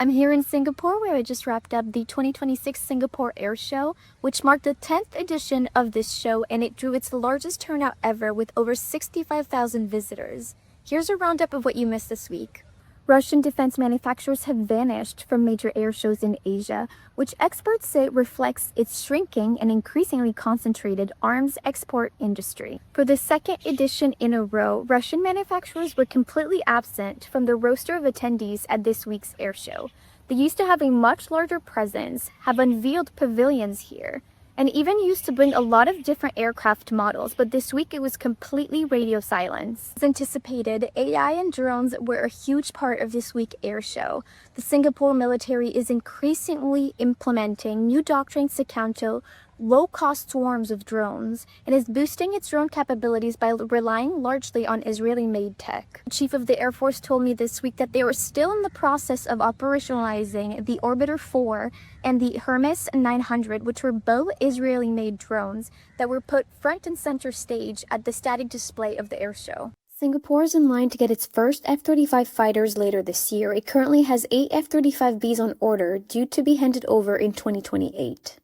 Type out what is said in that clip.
I'm here in Singapore where I just wrapped up the 2026 Singapore Air Show, which marked the 10th edition of this show, and it drew its largest turnout ever with over 65,000 visitors. Here's a roundup of what you missed this week. Russian defense manufacturers have vanished from major air shows in Asia, which experts say reflects its shrinking and increasingly concentrated arms export industry. For the second edition in a row, Russian manufacturers were completely absent from the roster of attendees at this week's air show. They used to have a much larger presence, have unveiled pavilions here, and even used to bring a lot of different aircraft models, but this week it was completely radio silence. As anticipated, AI and drones were a huge part of this week's air show. The Singapore military is increasingly implementing new doctrines to counter low-cost swarms of drones and is boosting its drone capabilities by relying largely on Israeli-made tech. The Chief of the Air Force told me this week that they were still in the process of operationalizing the Orbiter 4 and the Hermes 900, which were both Israeli-made drones that were put front and center stage at the static display of the air show. Singapore is in line to get its first F-35 fighters later this year. It currently has 8 F-35Bs on order, due to be handed over in 2028.